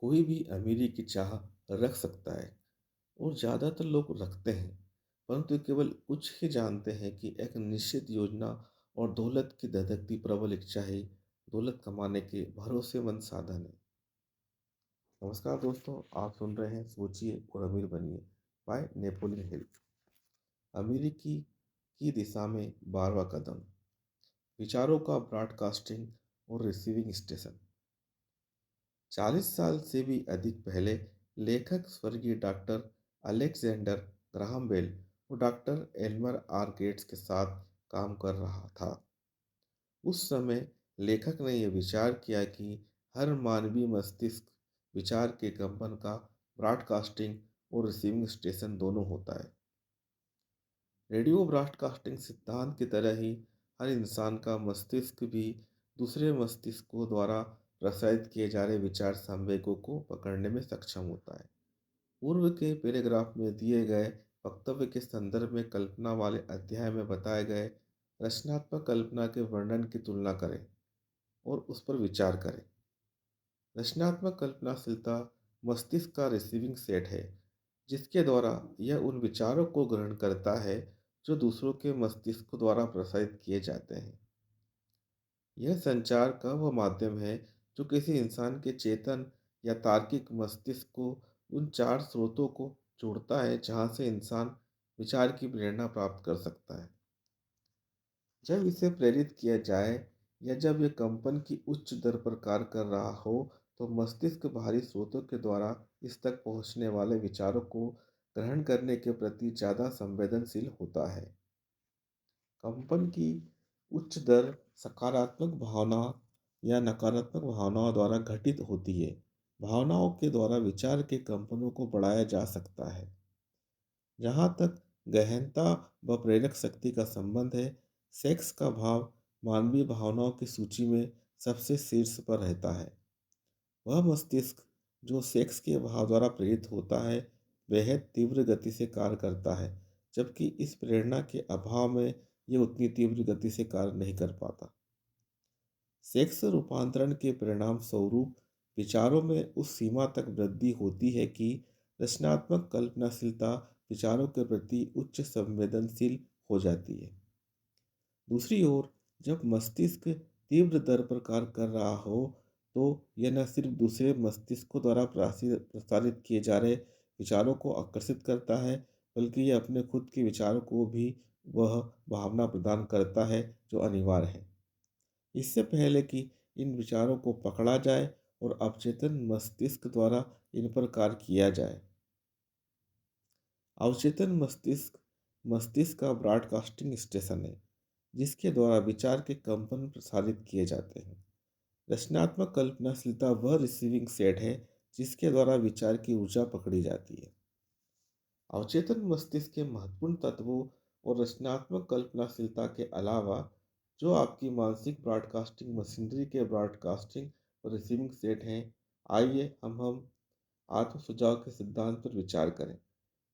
कोई भी अमीरी की चाह रख सकता है और ज़्यादातर लोग रखते हैं, परंतु केवल कुछ ही जानते हैं कि एक निश्चित योजना और दौलत की धधकती प्रबल इच्छा ही दौलत कमाने के भरोसेमंद साधन है। नमस्कार दोस्तों, आप सुन रहे हैं सोचिए और अमीर बनिए बाय नेपोलियन हिल। अमीरी की दिशा में 12वां कदम, विचारों का ब्रॉडकास्टिंग और रिसीविंग स्टेशन। 40 साल से भी अधिक पहले लेखक स्वर्गीय डॉक्टर अलेक्जेंडर ग्राहम बेल और डॉक्टर एल्मर आर गेट्स के साथ काम कर रहा था। उस समय लेखक ने यह विचार किया कि हर मानवीय मस्तिष्क विचार के कंपन का ब्रॉडकास्टिंग और रिसीविंग स्टेशन दोनों होता है। रेडियो ब्रॉडकास्टिंग सिद्धांत की तरह ही हर इंसान का मस्तिष्क भी दूसरे मस्तिष्कों द्वारा प्रसारित किए जा रहे विचार संवेगों को पकड़ने में सक्षम होता है। पूर्व के पैराग्राफ में दिए गए वक्तव्य के संदर्भ में कल्पना वाले अध्याय में बताए गए रचनात्मक कल्पना के वर्णन की तुलना करें और उस पर विचार करें। रचनात्मक कल्पनाशीलता मस्तिष्क का रिसीविंग सेट है, जिसके द्वारा यह उन विचारों को ग्रहण करता है जो दूसरों के मस्तिष्क द्वारा प्रसारित किए जाते हैं। यह संचार का वह माध्यम है जो किसी इंसान के चेतन या तार्किक मस्तिष्क को उन चार स्रोतों को जोड़ता है जहाँ से इंसान विचार की प्रेरणा प्राप्त कर सकता है। जब इसे प्रेरित किया जाए या जब यह कंपन की उच्च दर पर कार्य कर रहा हो, तो मस्तिष्क बाहरी स्रोतों के द्वारा इस तक पहुंचने वाले विचारों को ग्रहण करने के प्रति ज़्यादा संवेदनशील होता है। कंपन की उच्च दर सकारात्मक भावना या नकारात्मक भावनाओं द्वारा घटित होती है। भावनाओं के द्वारा विचार के कंपनों को बढ़ाया जा सकता है। जहाँ तक गहनता व प्रेरक शक्ति का संबंध है, सेक्स का भाव मानवीय भावनाओं की सूची में सबसे शीर्ष पर रहता है। वह मस्तिष्क जो सेक्स के भाव द्वारा प्रेरित होता है, बेहद तीव्र गति से कार्य करता है, जबकि इस प्रेरणा के अभाव में यह उतनी तीव्र गति से कार्य नहीं कर पाता। सेक्स रूपांतरण के परिणाम स्वरूप विचारों में उस सीमा तक वृद्धि होती है कि रचनात्मक कल्पनाशीलता विचारों के प्रति उच्च संवेदनशील हो जाती है। दूसरी ओर, जब मस्तिष्क तीव्र दर पर कार्य कर रहा हो, तो यह न सिर्फ दूसरे मस्तिष्कों द्वारा प्रसारित किए जा रहे विचारों को आकर्षित करता है, बल्कि यह अपने खुद के विचारों को भी वह भावना प्रदान करता है जो अनिवार्य है। इससे पहले कि इन विचारों को पकड़ा जाए और अवचेतन मस्तिष्क द्वारा इन पर कार्य किया जाए। अवचेतन मस्तिष्क मस्तिष्क का ब्रॉडकास्टिंग स्टेशन है, जिसके द्वारा विचार के कंपन प्रसारित किए जाते हैं। रचनात्मक कल्पनाशीलता वह रिसीविंग सेट है जिसके द्वारा विचार की ऊर्जा पकड़ी जाती है। अवचेतन मस्तिष्क के महत्वपूर्ण तत्वों और रचनात्मक कल्पनाशीलता के अलावा जो आपकी मानसिक ब्रॉडकास्टिंग मशीनरी के ब्रॉडकास्टिंग और रिसीविंग सेट हैं, आइए हम आत्म सुझाव के सिद्धांत पर विचार करें,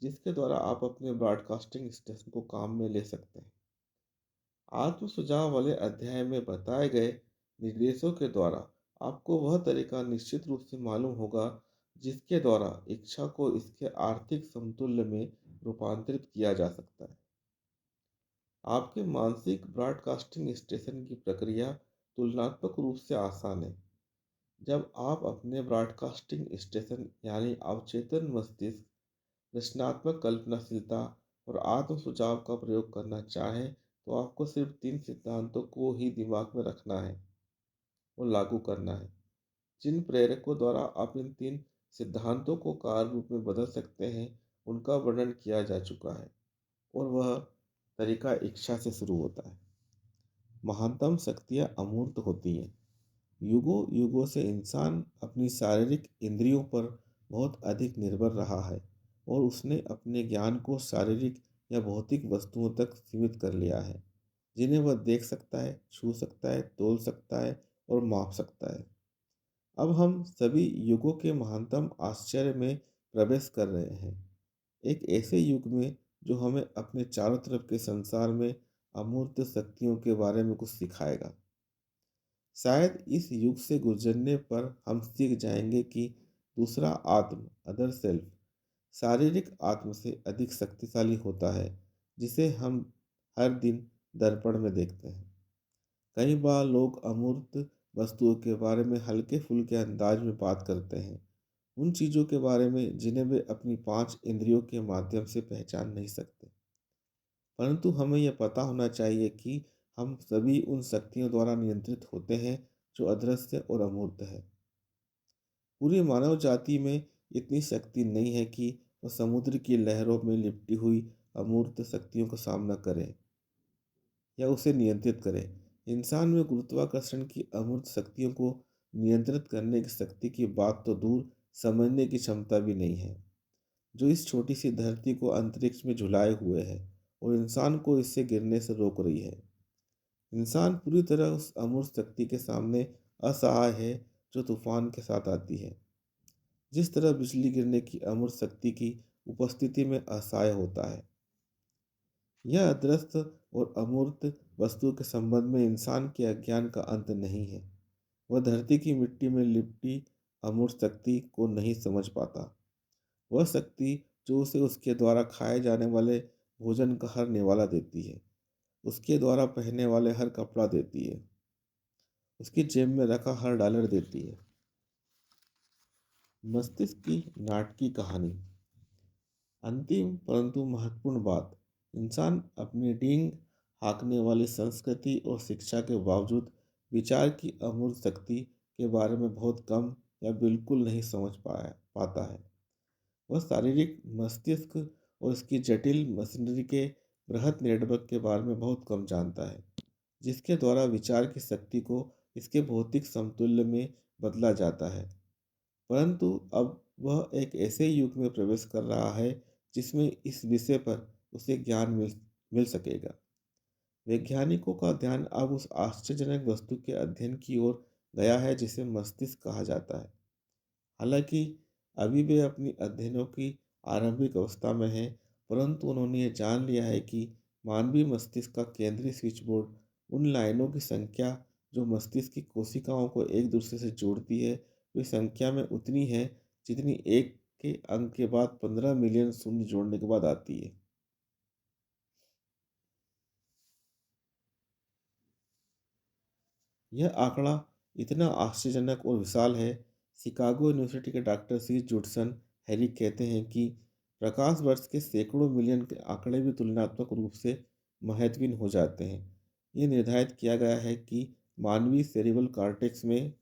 जिसके द्वारा आप अपने ब्रॉडकास्टिंग स्टेशन को काम में ले सकते हैं। आत्म सुझाव वाले अध्याय में बताए गए निर्देशों के द्वारा आपको वह तरीका निश्चित रूप से मालूम होगा जिसके द्वारा इच्छा को इसके आर्थिक समतुल्य में रूपांतरित किया जा सकता है। आपके मानसिक ब्रॉडकास्टिंग स्टेशन की प्रक्रिया तुलनात्मक रूप से आसान है। जब आप अपने ब्रॉडकास्टिंग स्टेशन यानी अवचेतन मस्तिष्क, रचनात्मक कल्पनाशीलता और आत्म सुझाव का प्रयोग करना चाहें, तो आपको सिर्फ तीन सिद्धांतों को ही दिमाग में रखना है और लागू करना है। जिन प्रेरकों द्वारा आप इन तीन सिद्धांतों को कार्य रूप में बदल सकते हैं, उनका वर्णन किया जा चुका है और वह तरीका इच्छा से शुरू होता है। महानतम शक्तियाँ अमूर्त होती हैं। युगों युगों से इंसान अपनी शारीरिक इंद्रियों पर बहुत अधिक निर्भर रहा है और उसने अपने ज्ञान को शारीरिक या भौतिक वस्तुओं तक सीमित कर लिया है, जिन्हें वह देख सकता है, छू सकता है, तोल सकता है और माप सकता है। अब हम सभी युगों के महानतम आश्चर्य में प्रवेश कर रहे हैं, एक ऐसे युग में जो हमें अपने चारों तरफ के संसार में अमूर्त शक्तियों के बारे में कुछ सिखाएगा। शायद इस युग से गुजरने पर हम सीख जाएंगे कि दूसरा आत्म अदर सेल्फ शारीरिक आत्म से अधिक शक्तिशाली होता है, जिसे हम हर दिन दर्पण में देखते हैं। कई बार लोग अमूर्त वस्तुओं के बारे में हल्के फुल्के अंदाज में बात करते हैं, उन चीज़ों के बारे में जिन्हें वे अपनी पांच इंद्रियों के माध्यम से पहचान नहीं सकते। परंतु हमें यह पता होना चाहिए कि हम सभी उन शक्तियों द्वारा नियंत्रित होते हैं जो अदृश्य और अमूर्त है। पूरी मानव जाति में इतनी शक्ति नहीं है कि वह समुद्र की लहरों में लिपटी हुई अमूर्त शक्तियों का सामना करे या उसे नियंत्रित करे। इंसान में गुरुत्वाकर्षण की अमूर्त शक्तियों को नियंत्रित करने की शक्ति की बात तो दूर, समझने की क्षमता भी नहीं है, जो इस छोटी सी धरती को अंतरिक्ष में झुलाए हुए है और इंसान को इससे गिरने से रोक रही है। इंसान पूरी तरह उस अमूर्त शक्ति के सामने असहाय है जो तूफान के साथ आती है। जिस तरह बिजली गिरने की अमूर्त शक्ति की उपस्थिति में असहाय होता है। यह अदृश्य और अमूर्त वस्तु के संबंध में इंसान के अज्ञान का अंत नहीं है। वह धरती की मिट्टी में लिपटी अमूर्त शक्ति को नहीं समझ पाता। वह शक्ति जो उसे उसके द्वारा खाए जाने वाले भोजन का हर निवाला देती है, उसके द्वारा पहनने वाले हर कपड़ा देती है, उसकी जेब में रखा हर डॉलर देती है। मस्तिष्क की नाटकी कहानी। अंतिम परंतु महत्वपूर्ण बात, इंसान अपनी डींग हाँकने वाली संस्कृति और शिक्षा के बावजूद विचार की अमूर्त शक्ति के बारे में बहुत कम या बिल्कुल नहीं समझ पाता है। वह शारीरिक मस्तिष्क और इसकी जटिल मशीनरी के बृहद नेटवर्क के बारे में बहुत कम जानता है, जिसके द्वारा विचार की शक्ति को इसके भौतिक समतुल्य में बदला जाता है। परंतु अब वह एक ऐसे युग में प्रवेश कर रहा है जिसमें इस विषय पर उसे ज्ञान मिल सकेगा। वैज्ञानिकों का ध्यान अब उस आश्चर्यजनक वस्तु के अध्ययन की ओर गया है जिसे मस्तिष्क कहा जाता है। हालांकि अभी वे अपनी अध्ययनों की आरंभिक अवस्था में हैं, परंतु उन्होंने ये जान लिया है कि मानवीय मस्तिष्क का केंद्रीय स्विच बोर्ड उन लाइनों की संख्या जो मस्तिष्क की कोशिकाओं को एक दूसरे से जोड़ती है, वे संख्या में उतनी है जितनी एक के अंक के बाद 15 मिलियन शून्य जोड़ने के बाद आती है। यह आंकड़ा इतना आश्चर्यजनक और विशाल है। शिकागो यूनिवर्सिटी के डॉक्टर सी जूडसन हैरी कहते हैं कि प्रकाश वर्ष के सैकड़ों मिलियन के आंकड़े भी तुलनात्मक रूप से महत्वहीन हो जाते हैं। ये निर्धारित किया गया है कि मानवीय सेरिब्रल कॉर्टेक्स में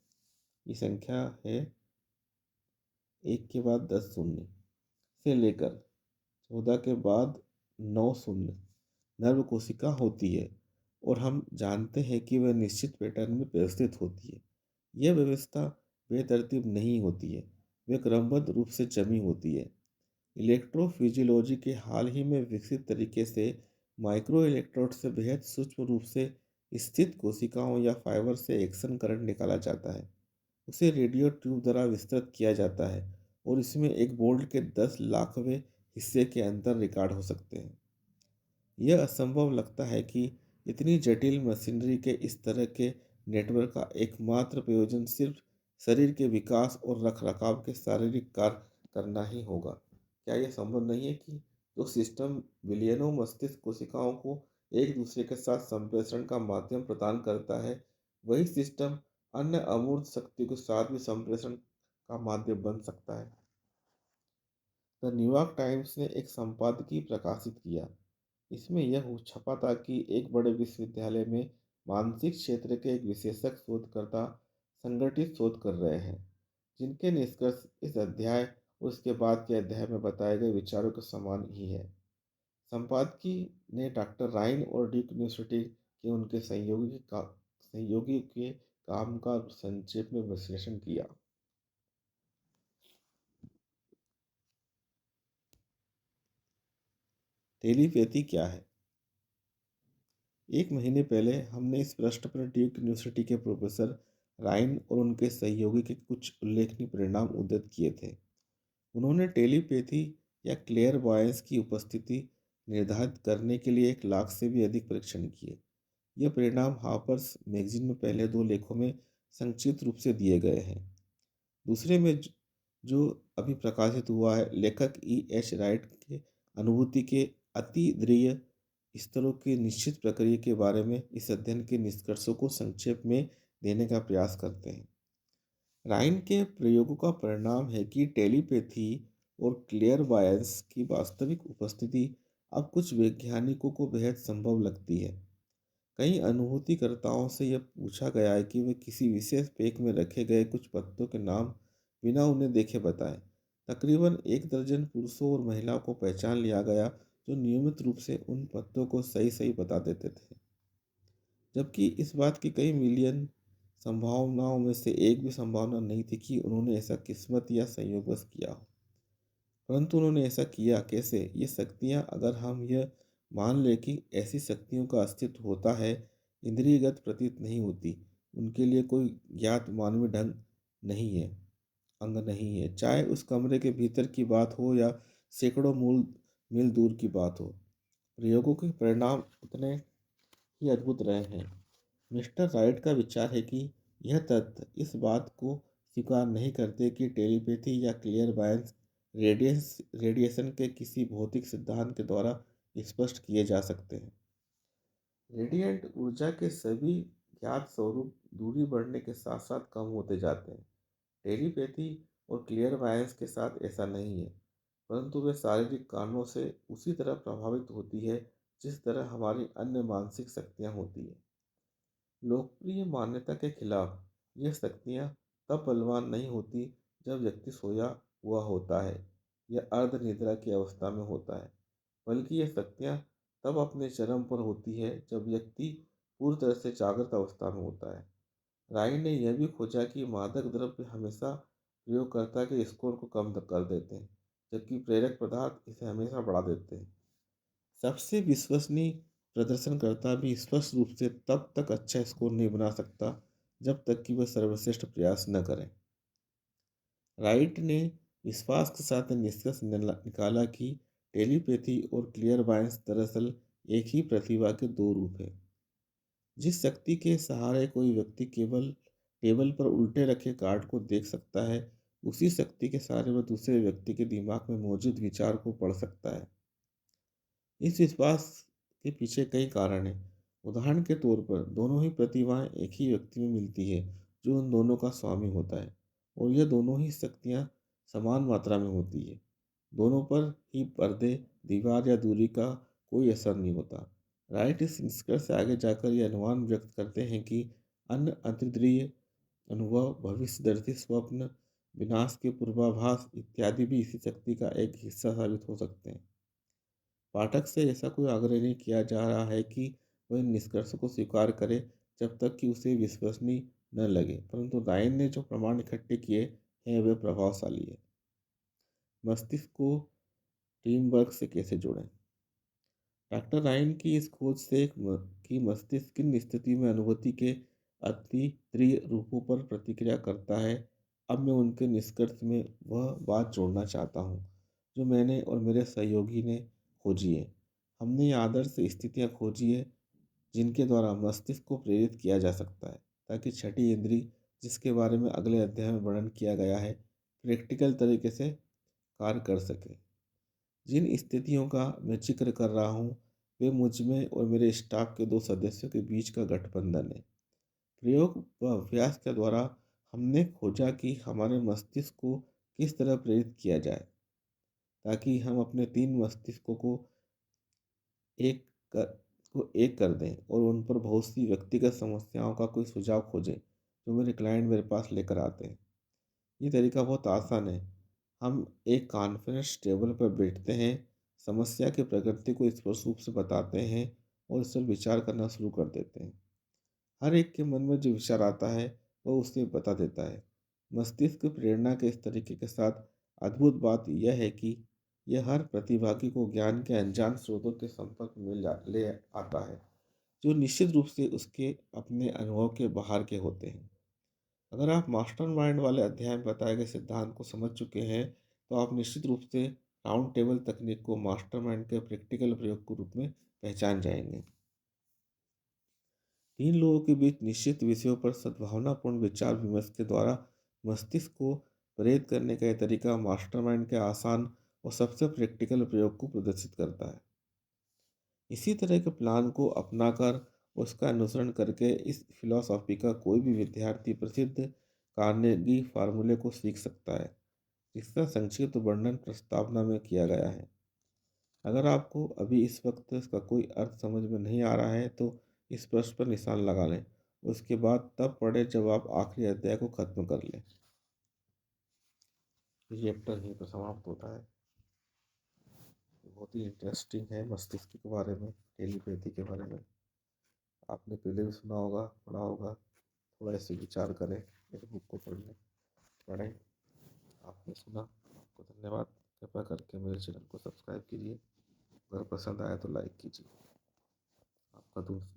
ये संख्या है 1 के बाद 10 शून्य से लेकर 14 के बाद 9 शून्य नर्व कोशिका होती है और हम जानते हैं कि वह निश्चित पैटर्न में व्यवस्थित होती है। यह व्यवस्था बेतरतीब नहीं होती है, वे क्रमबद्ध रूप से जमी होती है। इलेक्ट्रोफिजियोलॉजी के हाल ही में विकसित तरीके से माइक्रो इलेक्ट्रोड से बेहद सूक्ष्म रूप से स्थित कोशिकाओं या फाइबर से एक्शन करंट निकाला जाता है। उसे रेडियो ट्यूब द्वारा विस्तृत किया जाता है और इसमें एक बोल्ट के 10 लाखवें हिस्से के अंतर रिकॉर्ड हो सकते हैं। यह असंभव लगता है कि इतनी जटिल मशीनरी के इस तरह के नेटवर्क का एकमात्र प्रयोजन सिर्फ शरीर के विकास और रखरखाव के शारीरिक कार्य करना ही होगा। क्या यह संभव नहीं है कि जो सिस्टम बिलियनों मस्तिष्क कोशिकाओं को एक दूसरे के साथ संप्रेषण का माध्यम प्रदान करता है, वही सिस्टम अन्य अमूर्त शक्तियों के साथ भी संप्रेषण का माध्यम बन सकता है? द न्यूयॉर्क टाइम्स ने एक संपादकीय प्रकाशित किया। इसमें यह छपा था कि एक बड़े विश्वविद्यालय में मानसिक क्षेत्र के एक विशेषज्ञ शोधकर्ता संगठित शोध कर रहे हैं, जिनके निष्कर्ष इस अध्याय और उसके बाद के अध्याय में बताए गए विचारों के समान ही है। संपादकीय ने डॉक्टर राइन और ड्यूक यूनिवर्सिटी के उनके सहयोगी के काम का संक्षेप में विश्लेषण किया। टेलीपैथी क्या है? 1 महीने पहले हमने इस प्रश्न पर ड्यूक यूनिवर्सिटी के प्रोफेसर राइन और उनके सहयोगी के कुछ उल्लेखनीय परिणाम उद्धृत किए थे। उन्होंने टेलीपैथी या क्लेयरवॉयंस की उपस्थिति निर्धारित करने के लिए 1 लाख से भी अधिक परीक्षण किए। यह परिणाम हार्पर्स मैगजीन में पहले 2 लेखों में संक्षिप्त रूप से दिए गए हैं। दूसरे में जो अभी प्रकाशित हुआ है, लेखक एच राइट के अनुभूति के अतिद्रिय स्तरों की निश्चित प्रक्रिया के बारे में इस अध्ययन के निष्कर्षों को संक्षेप में देने का प्रयास करते हैं। राइन के प्रयोगों का परिणाम है कि टेलीपैथी और क्लेयरवायंस की वास्तविक उपस्थिति अब कुछ वैज्ञानिकों को बेहद संभव लगती है। कई अनुभूतिकर्ताओं से यह पूछा गया है कि वे किसी विशेष पेक में रखे गए कुछ पत्तों के नाम बिना उन्हें देखे बताएं। तकरीबन 1 दर्जन पुरुषों और महिलाओं को पहचान लिया गया जो नियमित रूप से उन पत्तों को सही सही बता देते थे, जबकि इस बात की कई मिलियन संभावनाओं में से एक भी संभावना नहीं थी कि उन्होंने ऐसा किस्मत या संयोगवश किया हो। परंतु उन्होंने ऐसा किया कैसे? ये शक्तियाँ, अगर हम यह मान लें कि ऐसी शक्तियों का अस्तित्व होता है, इंद्रियगत प्रतीत नहीं होती। उनके लिए कोई ज्ञात मानवीय ढंग नहीं है, अंग नहीं है, चाहे उस कमरे के भीतर की बात हो या सैकड़ों मूल मील दूर की बात हो। प्रयोगों के परिणाम उतने ही अद्भुत रहे हैं। मिस्टर राइट का विचार है कि यह तथ्य इस बात को स्वीकार नहीं करते कि टेलीपैथी या क्लियरवायंस रेडिएशन के किसी भौतिक सिद्धांत के द्वारा स्पष्ट किए जा सकते हैं। रेडिएंट ऊर्जा के सभी ज्ञात स्वरूप दूरी बढ़ने के साथ साथ कम होते जाते हैं। टेलीपैथी और क्लियरवायंस के साथ ऐसा नहीं है, परंतु वे शारीरिक कारणों से उसी तरह प्रभावित होती है जिस तरह हमारी अन्य मानसिक शक्तियाँ होती हैं। लोकप्रिय मान्यता के खिलाफ, ये शक्तियाँ तब बलवान नहीं होती जब व्यक्ति सोया हुआ होता है या अर्ध निद्रा की अवस्था में होता है, बल्कि ये शक्तियाँ तब अपने चरम पर होती है जब व्यक्ति पूरी तरह से जागृत अवस्था में होता है। राय ने यह भी खोजा कि मादक द्रव्य हमेशा प्रयोगकर्ता के स्कोर को कम कर देते हैं, जबकि प्रेरक पदार्थ इसे हमेशा बढ़ा देते हैं। सबसे विश्वसनीय प्रदर्शनकर्ता भी स्पष्ट रूप से तब तक अच्छा स्कोर नहीं बना सकता जब तक कि वह सर्वश्रेष्ठ प्रयास न करें। राइट ने विश्वास के साथ निष्कर्ष निकाला कि टेलीपैथी और क्लियरवायंस दरअसल एक ही प्रतिभा के दो रूप हैं। जिस शक्ति के सहारे कोई व्यक्ति केवल टेबल पर उल्टे रखे कार्ड को देख सकता है, उसी शक्ति के सहारे वह दूसरे व्यक्ति के दिमाग में मौजूद विचार को पढ़ सकता है। इस विश्वास के पीछे कई कारण हैं। उदाहरण के तौर पर दोनों ही प्रतिभाएं एक ही व्यक्ति में मिलती है जो उन दोनों का स्वामी होता है, और यह दोनों ही शक्तियां समान मात्रा में होती है। दोनों पर ही पर्दे, दीवार या दूरी का कोई असर नहीं होता। राइट इस निष्कर्ष से आगे जाकर यह अनुमान व्यक्त करते हैं कि अन्य अतीन्द्रिय अनुभव, भविष्यदर्शी स्वप्न, विनाश के पूर्वाभास इत्यादि भी इसी शक्ति का एक हिस्सा साबित हो सकते हैं। पाठक से ऐसा कोई आग्रह नहीं किया जा रहा है कि वह इन निष्कर्षों को स्वीकार करे जब तक कि उसे विश्वसनीय न लगे, परंतु रायन ने जो प्रमाण इकट्ठे किए हैं वे प्रभावशाली है। मस्तिष्क को टीम वर्क से कैसे जोड़ें? डॉक्टर रायन की इस खोज से कि मस्तिष्क किन स्थिति में अनुभूति के अतीन्द्रिय रूपों पर प्रतिक्रिया करता है, अब मैं उनके निष्कर्ष में वह बात जोड़ना चाहता हूँ जो मैंने और मेरे सहयोगी ने खोजी है। हमने ये आदर्श स्थितियाँ खोजी है जिनके द्वारा मस्तिष्क को प्रेरित किया जा सकता है, ताकि छठी इंद्री, जिसके बारे में अगले अध्याय में वर्णन किया गया है, प्रैक्टिकल तरीके से कार्य कर सके। जिन स्थितियों का मैं जिक्र कर रहा हूँ वे मुझ में और मेरे स्टाफ के दो सदस्यों के बीच का गठबंधन है। प्रयोग व अभ्यास के द्वारा हमने खोजा कि हमारे मस्तिष्क को किस तरह प्रेरित किया जाए ताकि हम अपने तीन मस्तिष्कों एक कर एक कर दें और उन पर बहुत सी व्यक्तिगत समस्याओं का कोई सुझाव खोजें जो मेरे क्लाइंट मेरे पास लेकर आते हैं। ये तरीका बहुत आसान है। हम एक कॉन्फ्रेंस टेबल पर बैठते हैं, समस्या की प्रकृति को स्पष्ट रूप से बताते हैं और इस पर विचार करना शुरू कर देते हैं। हर एक के मन में जो विचार आता है वह उसे बता देता है। मस्तिष्क की प्रेरणा के इस तरीके के साथ अद्भुत बात यह है कि यह हर प्रतिभागी को ज्ञान के अनजान स्रोतों के संपर्क में ले आता है जो निश्चित रूप से उसके अपने अनुभव के बाहर के होते हैं। अगर आप मास्टरमाइंड वाले अध्याय में बताए गए सिद्धांत को समझ चुके हैं तो आप निश्चित रूप से राउंड टेबल तकनीक को मास्टरमाइंड के प्रैक्टिकल प्रयोग के रूप में पहचान जाएंगे। तीन लोगों के बीच निश्चित विषयों पर सद्भावनापूर्ण विचार विमर्श के द्वारा मस्तिष्क को प्रेरित करने का यह तरीका मास्टरमाइंड के आसान और सबसे प्रैक्टिकल प्रयोग को प्रदर्शित करता है। इसी तरह के प्लान को अपनाकर उसका अनुसरण करके इस फिलॉसफी का कोई भी विद्यार्थी प्रसिद्ध कार्नेगी फार्मूले को सीख सकता है, जिसका संक्षिप्त वर्णन प्रस्तावना में किया गया है। अगर आपको अभी इस वक्त इसका कोई अर्थ समझ में नहीं आ रहा है तो इस प्रश्न पर निशान लगा लें। उसके बाद तब पढ़ें जब आप आखिरी अध्याय को खत्म कर लें। ये चैप्टर यहीं पर समाप्त होता है। बहुत ही इंटरेस्टिंग है मस्तिष्क के बारे में, टेलीपैथी के बारे में। आपने पहले भी सुना होगा, पढ़ा होगा। थोड़ा इसे विचार करें, इस बुक को पढ़ें। आपने सुना, आपको धन्यवाद। कृपया करके मेरे चैनल को सब्सक्राइब कीजिए। अगर पसंद आया तो लाइक कीजिए। आपका दोस्त